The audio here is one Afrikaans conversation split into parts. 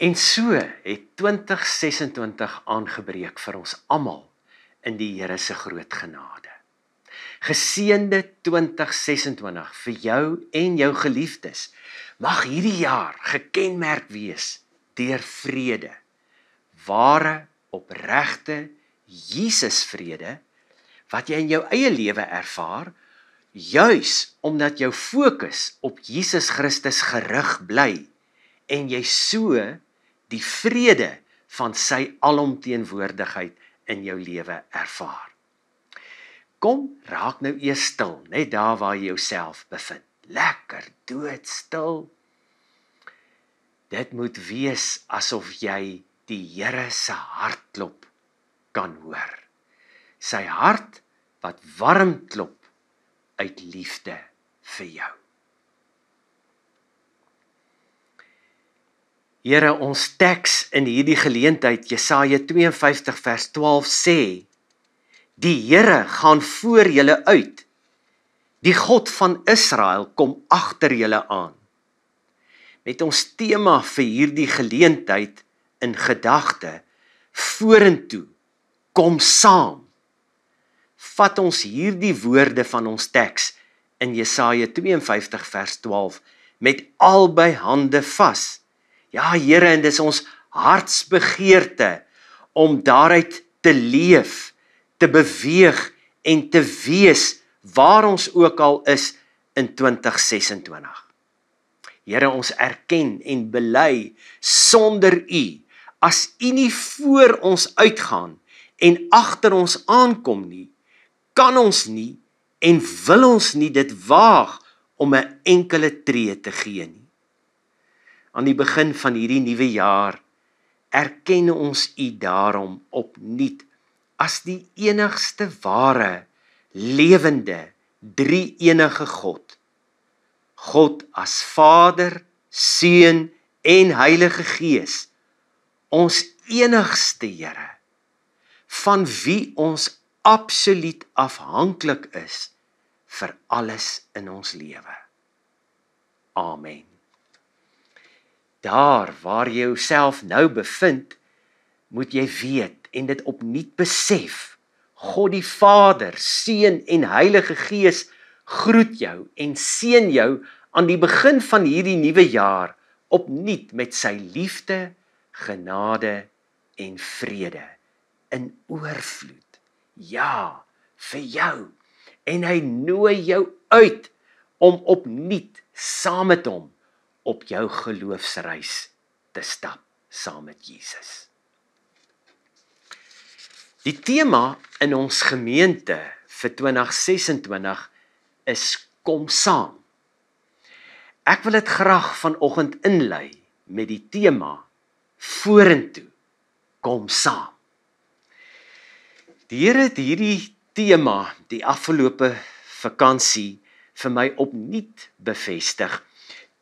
En so het 2026 aangebreek vir ons almal in die Here se groot genade. Geseënde 2026 vir jou en jou geliefdes. Mag hierdie jaar gekenmerk wees deur vrede, ware, opregte Jesusvrede wat jy in jou eie lewe ervaar, juis omdat jou fokus op Jesus Christus gerig bly en jy so die vrede van sy alomteenwoordigheid in jou lewe ervaar. Kom, raak nou eers stil, net daar waar jy jouself bevind. Lekker doodstil. Dit moet wees asof jy die Here se hartklop kan hoor. Sy hart wat warm klop uit liefde vir jou. Here, ons teks in hierdie geleentheid, Jesaja 52 vers 12 sê, die Here gaan voor julle uit, die God van Israel kom agter julle aan. Met ons tema vir hierdie geleentheid in gedagte, vorentoe, kom saam. Vat ons hierdie woorde van ons teks in Jesaja 52 vers 12 met albei hande vas. Ja, Here, en dis ons hartsbegeerte om daaruit te leef, te beweeg en te wees waar ons ook al is in 2026. Here, ons erken en bely sonder U, as U nie voor ons uitgaan en agter ons aankom nie, kan ons nie en wil ons nie dit waag om 'n enkele tree te gee nie. Aan die begin van hierdie nuwe jaar erken ons U daarom opnuut as die enigste ware, lewende, drie-enige God. God as Vader, Seun en Heilige Gees, ons enigste Here, van wie ons absoluut afhanklik is vir alles in ons lewe. Amen. Daar waar jy jouself nou bevind, moet jy weet en dit opnuut besef, God die Vader, Seun en Heilige Gees groet jou en seën jou aan die begin van hierdie nuwe jaar opnuut met sy liefde, genade en vrede in oorvloed. Ja, vir jou. En hy nooi jou uit om opnuut saam met hom op jou geloofsreis te stap saam met Jesus. Die tema in ons gemeente vir 2026 is kom saam. Ek wil dit graag vanoggend inlei met die tema vorentoe, kom saam. Die Here het hierdie tema die afgelope vakansie vir my opnuut bevestig,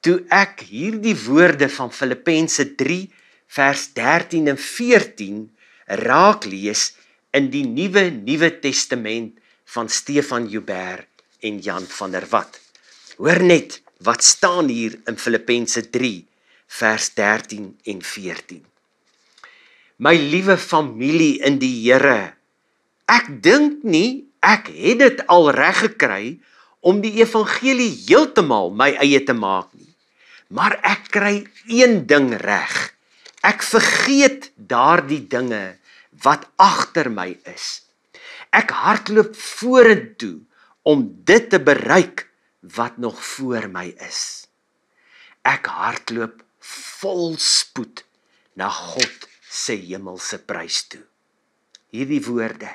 toe ek hierdie woorde van Filippense 3 vers 13 en 14 raak lees in die Nuwe Testament van Stefan Joubert en Jan van der Walt. Hoor net wat staan hier in Filippense 3 vers 13 en 14. My liewe familie in die Here, ek dink nie ek het dit al reg gekry om die evangelie heeltemal my eie te maak nie. Maar ek kry een ding reg. Ek vergeet daardie dinge wat agter my is. Ek hardloop vorentoe om dit te bereik wat nog voor my is. Ek hardloop vol spoed na God se hemelse prys toe. Hierdie woorde,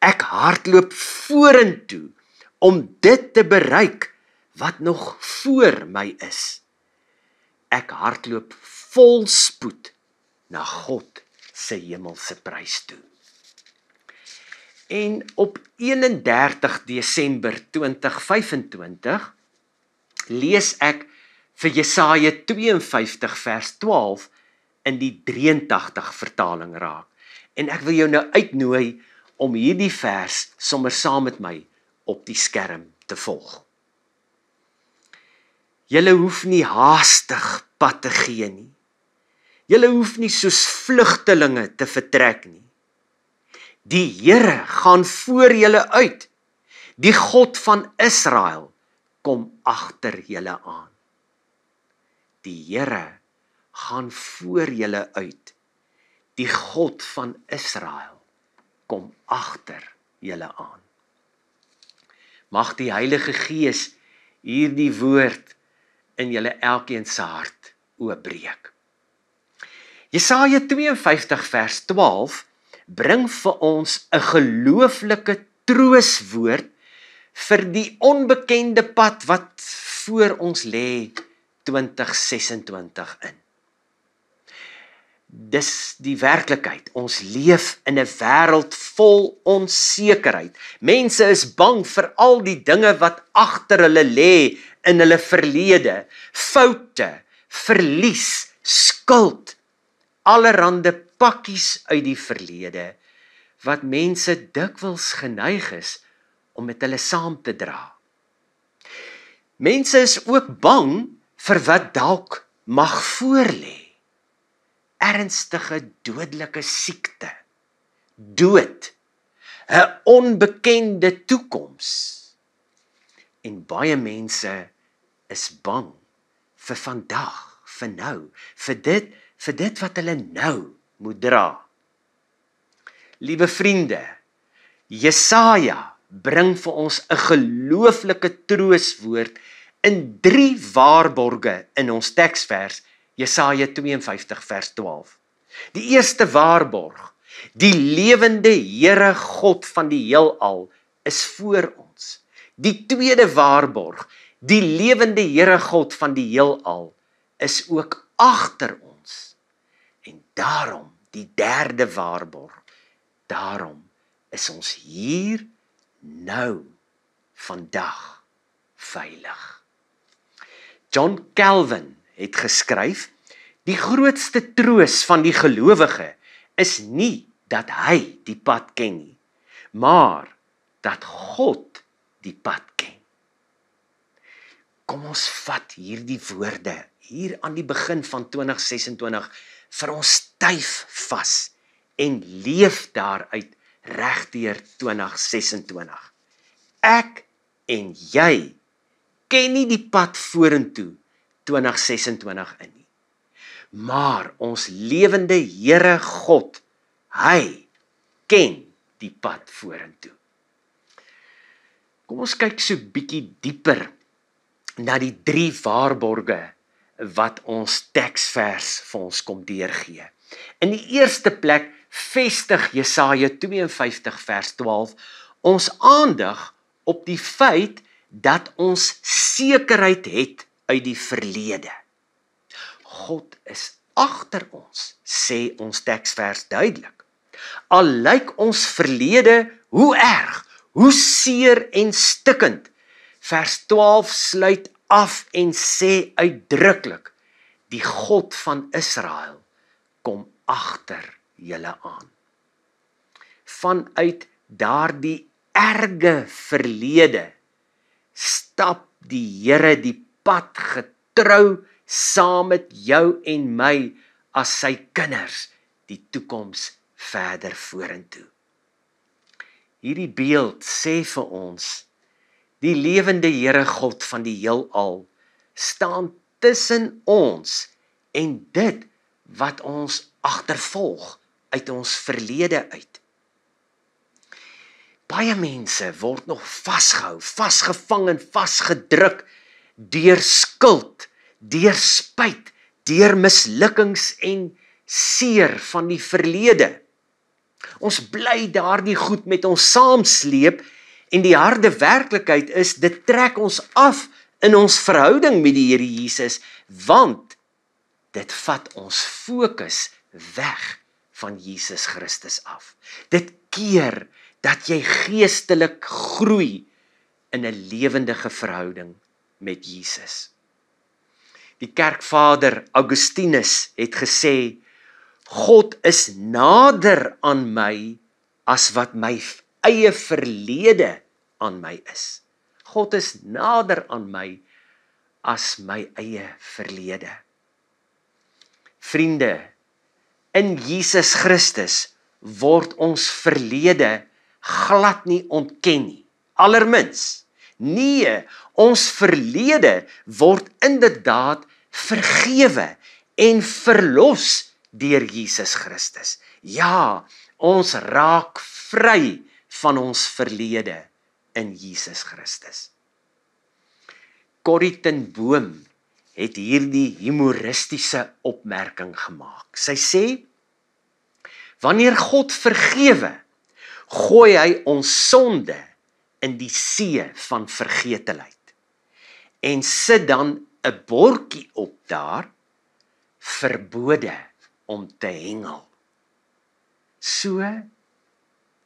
ek hardloop vorentoe om dit te bereik wat nog voor my is. Ek hardloop vol spoed na God se hemelse prys toe. En op 31 Desember 2025 lees ek vir Jesaja 52 vers 12 in die 83 vertaling raak. En ek wil jou nou uitnooi om hierdie vers sommer saam met my op die skerm te volg. Julle hoef nie haastig pad te gee nie. Julle hoef nie soos vlugtelinge te vertrek nie. Die Here gaan voor julle uit. Die God van Israel kom agter julle aan. Die Here gaan voor julle uit. Die God van Israel kom agter julle aan. Mag die Heilige Gees hierdie woord in julle elkeen se hart oopbreek. Jesaja 52 vers 12 bring vir ons 'n gelooflike trooswoord vir die onbekende pad wat voor ons lê 2026 in. Dis die werklikheid. Ons leef in 'n wêreld vol onsekerheid. Mense is bang vir al die dinge wat agter hulle lê in hulle verlede, foute, verlies, skuld, allerhande pakkies uit die verlede wat mense dikwels geneig is om met hulle saam te dra. Mense is ook bang vir wat dalk mag voorlê. Ernstige dodelike siekte, dood, 'n onbekende toekoms. En baie mense is bang vir vandag, vir nou, vir dit wat hulle nou moet dra. Liewe vriende, Jesaja bring vir ons 'n gelooflike trooswoord in 3 waarborge in ons teksvers Jesaja 52 vers 12. Die eerste waarborg, die lewende Here God van die heelal is voor ons. Die tweede waarborg, die lewende Here God van die heelal is ook agter ons. En daarom, die derde waarborg, daarom is ons hier nou, vandag, veilig. John Calvin het geskryf, die grootste troos van die gelowige is nie dat hy die pad ken nie, maar dat God die pad ken. Kom ons vat hierdie woorde hier aan die begin van 2026 vir ons styf vas en leef daaruit regdeur 2026. Ek en jy ken nie die pad vorentoe 2026 in nie. Maar ons lewende Here God, hy ken die pad vorentoe. Kom ons kyk so bietjie dieper na die 3 waarborge wat ons teksvers vir ons kom deurgee. In die eerste plek vestig Jesaja 52 vers 12 ons aandag op die feit dat ons sekerheid het uit die verlede. God is agter ons, sê ons teksvers duidelik. Al lyk ons verlede hoe erg, hoe seer en stikkend. Vers 12 sluit af en sê uitdruklik, die God van Israel kom agter julle aan. Vanuit daardie erge verlede stap die Here die pad getrou saam met jou en my as sy kinders die toekoms verder vorentoe. Hierdie beeld sê vir ons, die lewende Here God van die heelal staan tussen ons en dit wat ons agtervolg uit ons verlede uit. Baie mense word nog vasgehou, vasgevang en vasgedruk deur skuld, deur spyt, deur mislukkings en seer van die verlede. Ons bly daardie goed met ons saamsleep en die harde werklikheid is, dit trek ons af in ons verhouding met die Here Jesus, want dit vat ons fokus weg van Jesus Christus af. Dit keer dat jy geestelik groei in 'n lewendige verhouding met Jesus. Die kerkvader Augustinus het gesê, God is nader aan my as wat my eie verlede aan my is. God is nader aan my as my eie verlede. Vriende, in Jesus Christus word ons verlede glad nie ontken nie. Allermins, nee, ons verlede word inderdaad vergewe en verlos deur Jesus Christus. Ja, ons raak vry van ons verlede in Jesus Christus. Corrie ten Boom het hierdie humoristiese opmerking gemaak. Sy sê, wanneer God vergewe, gooi hy ons sonde in die see van vergetelheid en sit dan 'n bordjie op daar, verbode om te hengel. So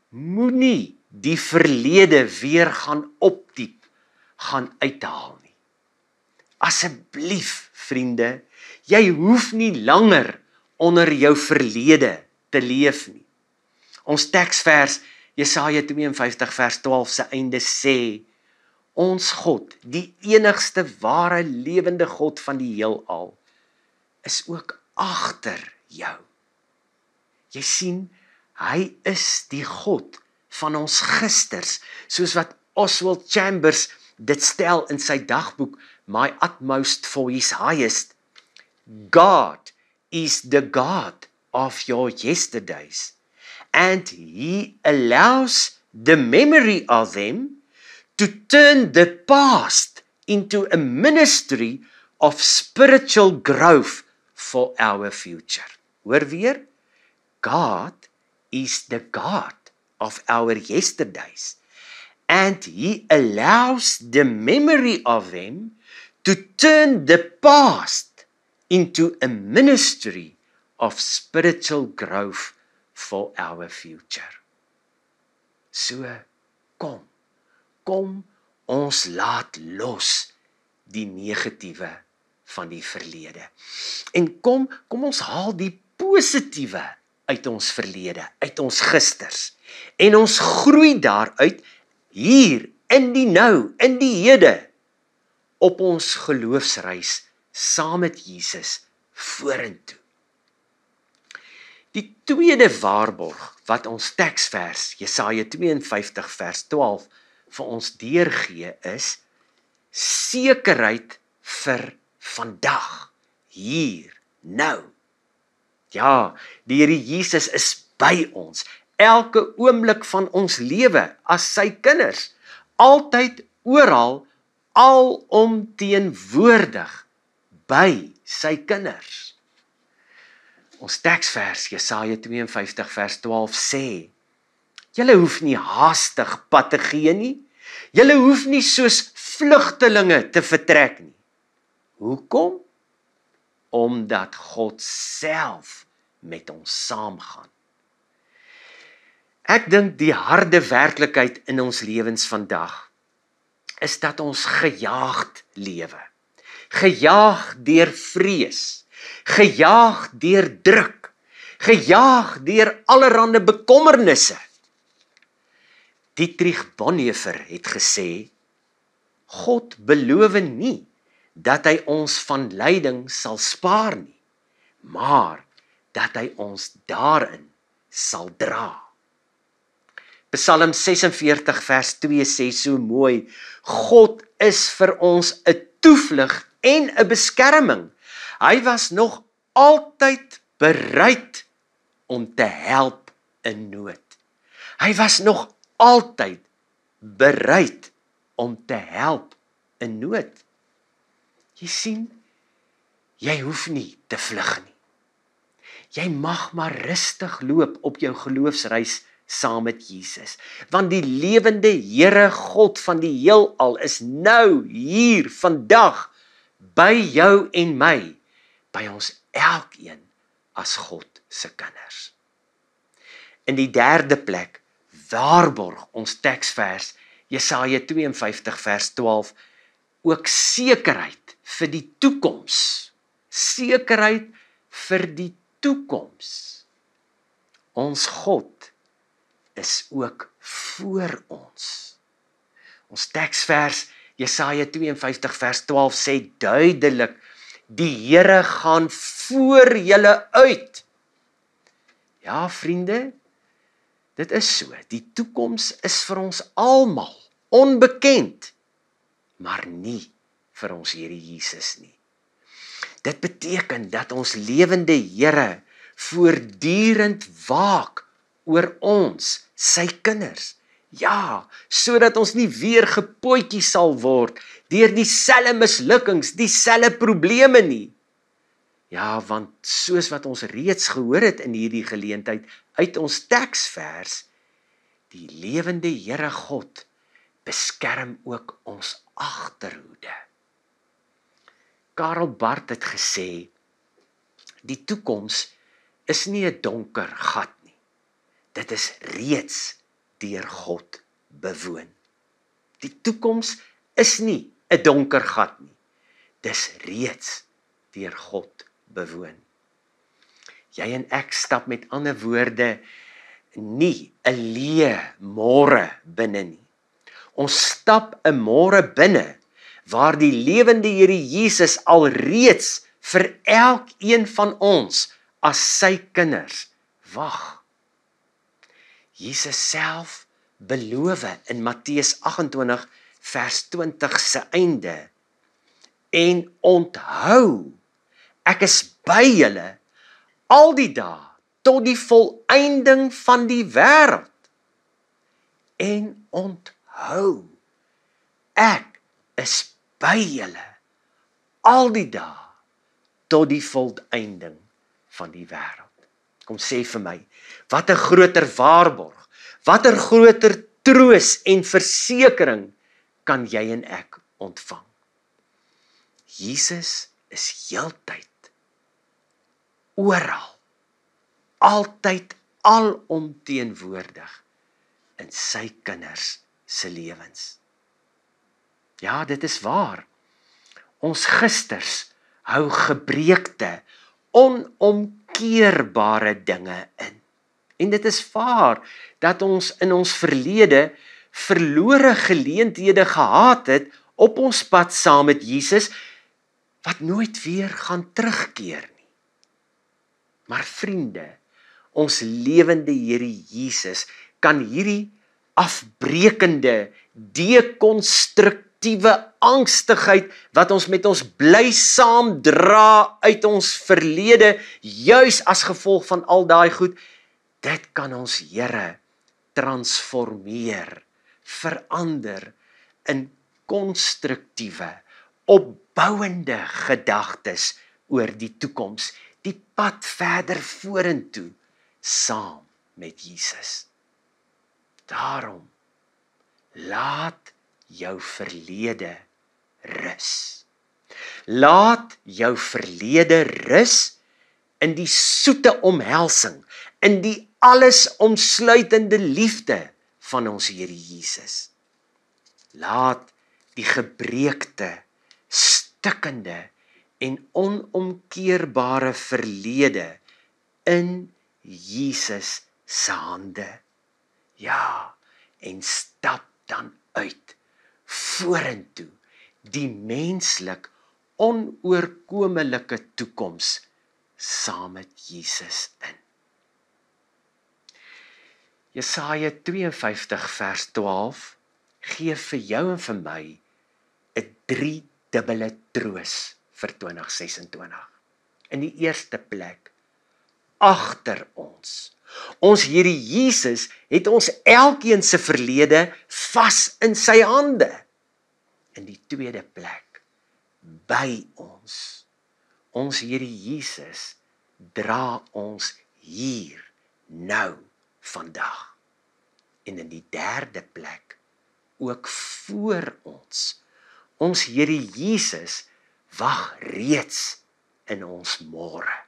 moenie die verlede weer gaan opdiep, gaan uithaal nie. Asseblief, vriende, jy hoef nie langer onder jou verlede te leef nie. Ons teksvers Jesaja 52 vers 12 se einde sê, ons God, die enigste ware lewende God van die heelal, is ook agter jou. Jy sien, hy is die God van ons gisters, soos wat Oswald Chambers dit stel in sy dagboek, My Utmost for His Highest. God is the God of your yesterdays, and He allows the memory of them to turn the past into a ministry of spiritual growth for our future. Hoor weer, God is the God of our yesterdays, and He allows the memory of them to turn the past into a ministry of spiritual growth for our future. So, kom ons laat los die negatiewe van die verlede. En kom ons haal die positiewe uit ons verlede, uit ons gisters. En ons groei daaruit hier in die nou, in die hede, op ons geloofsreis saam met Jesus vorentoe. Die tweede waarborg wat ons teksvers Jesaja 52 vers 12 vir ons deurgee is sekerheid vir vandag, hier, nou. Ja, die Here Jesus is by ons, elke oomblik van ons lewe as sy kinders, altyd, oral, alomteenwoordig by sy kinders. Ons teksvers Jesaja 52 vers 12 sê, julle hoef nie haastig pad te gee nie, julle hoef nie soos vlugtelinge te vertrek nie. Hoekom? Omdat God self met ons saamgaan. Ek dink die harde werklikheid in ons lewens vandag is dat ons gejaagd lewe. Gejaag deur vrees, gejaag deur druk, gejaag deur allerhande bekommernisse. Dietrich Bonhoeffer het gesê, God beloof nie dat hy ons van lyding sal spaar nie, maar dat hy ons daarin sal dra. Psalm 46 vers 2 sê so mooi, God is vir ons 'n toevlug en 'n beskerming. Hy was nog altyd bereid om te help in nood. Hy was nog altyd bereid om te help in nood. Jy sien, jy hoef nie te vlug nie. Jy mag maar rustig loop op jou geloofsreis saam met Jesus, want die lewende Here God van die heelal is nou, hier, vandag, by jou en my, by ons elkeen as God se kinders. In die derde plek, waarborg ons teksvers, Jesaja 52 vers 12, ook sekerheid vir die toekoms. sekerheid vir die toekoms. Ons God is ook voor ons. Ons teksvers Jesaja 52 vers 12 sê duidelik, die Here gaan voor julle uit. Ja, vriende, dit is so. Die toekoms is vir ons almal onbekend, maar nie vir ons Here Jesus nie. Dit beteken dat ons lewende Here voortdurend waak oor ons, sy kinders. Ja, sodat ons nie weer gepootjie sal word deur dieselfde mislukkings, dieselfde probleme nie. Ja, want soos wat ons reeds gehoor het in hierdie geleentheid uit ons teksvers, die lewende Here God beskerm ook ons agterhoede. Karel Barth het gesê, die toekoms is nie 'n donker gat nie. Dit is reeds deur God bewoon. Die toekoms is nie 'n donker gat nie. Dis reeds deur God bewoon. Jy en ek stap met ander woorde nie 'n leë môre binne nie. Ons stap 'n môre binne waar die lewende Here Jesus alreeds vir elkeen van ons as sy kinders wag. Jesus self beloof in Matteus 28 vers 20 se einde, en onthou, ek is by julle al die dae tot die volëinding van die wêreld. En onthou, ek is by julle al die dae tot die volëinding van die wêreld. Kom sê vir my, wat 'n groter waarborg, wat 'n groter troos en versekering kan jy en ek ontvang? Jesus is heeltyd, oral, altyd alomteenwoordig in sy kinders se lewens. Ja, dit is waar. Ons gisters hou gebreekte, onomkeerbare dinge in. En dit is waar dat ons in ons verlede verlore geleenthede gehad het op ons pad saam met Jesus, wat nooit weer gaan terugkeer nie. Maar vriende, ons lewende Here Jesus kan hierdie afbrekende, dekonstruktiewe angstigheid wat ons met ons bly saamdra uit ons verlede, juis as gevolg van al daai goed, dit kan ons Here transformeer, verander in konstruktiewe, opbouende gedagtes oor die toekoms, die pad verder vorentoe, saam met Jesus. Daarom, laat jou verlede rus. Laat jou verlede rus in die soete omhelsing, in die alles omsluitende liefde van ons Here Jesus. Laat die gebreekte, stikkende en onomkeerbare verlede in Jesus se hande. Ja, en stap dan uit vorentoe die menslik onoorkomelike toekoms saam met Jesus in. Jesaja 52 vers 12 gee vir jou en vir my 'n driedubbele troos vir 2026. In die eerste plek, agter ons. Ons Here Jesus het ons elkeen se verlede vas in sy hande. In die tweede plek, by ons. Ons Here Jesus dra ons hier, nou, vandag. En in die derde plek, ook voor ons. Ons Here Jesus wag reeds in ons môre.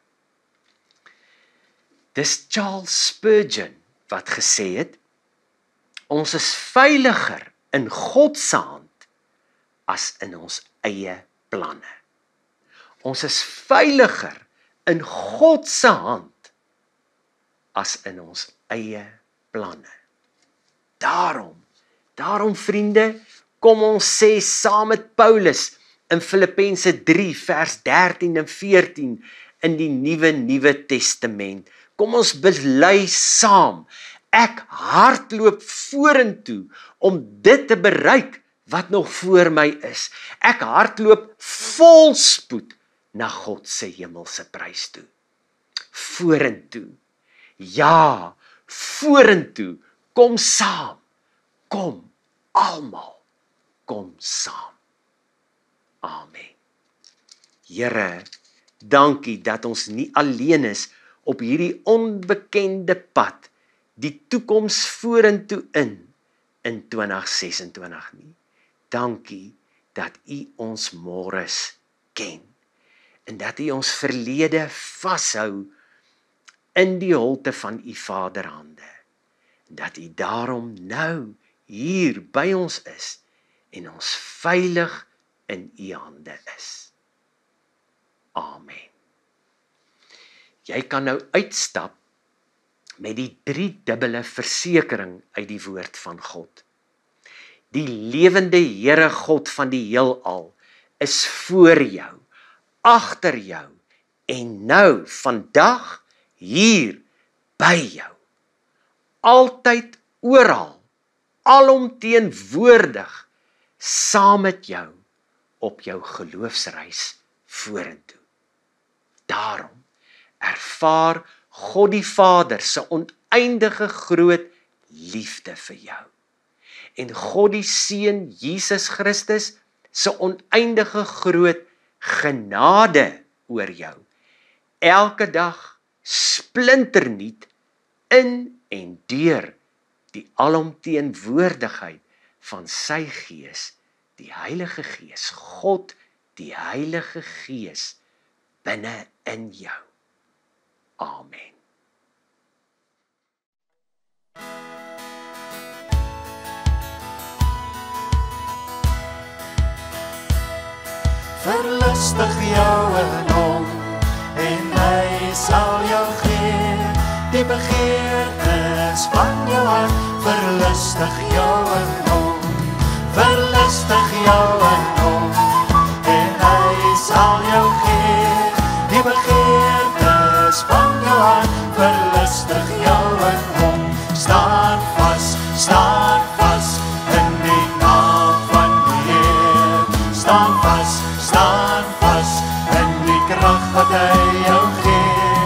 Dis Charles Spurgeon wat gesê het, ons is veiliger in God se hand as in ons eie planne. Ons is veiliger in God se hand as in ons eie planne. Daarom vriende, kom ons sê saam met Paulus in Filippense 3 vers 13 en 14 in die Nuwe Testament. Kom ons bely saam, ek hardloop vorentoe om dit te bereik wat nog voor my is. Ek hardloop vol spoed na God se hemelse prys toe. Vorentoe. Ja, vorentoe. Kom saam. Kom almal. Kom saam. Amen. Here, dankie dat ons nie alleen is op hierdie onbekende pad, die toekoms vorentoe in 2026 nie. Dankie dat U ons môres ken en dat U ons verlede vashou in die holte van U Vaderhande. En dat U daarom nou hier by ons is en ons veilig in U hande is. Amen. Jy kan nou uitstap met die 3-dubbele versekering uit die woord van God. Die lewende Here God van die heelal is voor jou, agter jou en nou vandag hier by jou. Altyd oral, alomteenwoordig, saam met jou op jou geloofsreis vorentoe. Daarom ervaar God die Vader se oneindige groot liefde vir jou. En God die Seun Jesus Christus se oneindige groot genade oor jou. Elke dag splinternuut in en deur die alomteenwoordigheid van sy Gees, die Heilige Gees, God die Heilige Gees binne in jou. Amen. Verlustig jou in hom en hy sal jou gee die begeertes van jou hart. Verlustig jou in hom, verlustig jou in hom en hy sal jou gee die begeertes van jou hart. Verlustig jou in hom, staan vas in die naam van die Heer. Staan vas in die krag wat hy jou gee.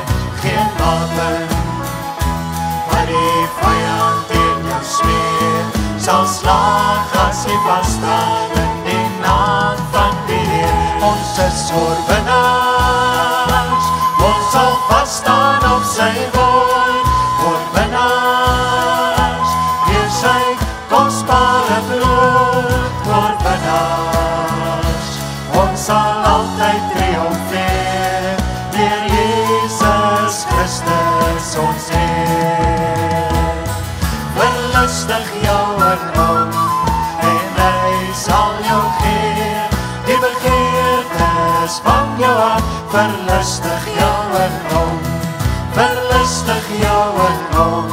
Geen wapen wat die vyand teen jou smeer sal slaag as jy vasstaan in die naam van die Heer. Ons is oorwinnaars, ons sal vasstaan op sy woord. Oorwinnaars, deur sy kosbare bloed. Oorwinnaars, ons sal altyd triomfeer deur Jesus Christus ons Heer. Verlustig jou in hom en hy sal jou gee die begeertes van jou hart. Verlustig jou in hom, verlustig jou in hom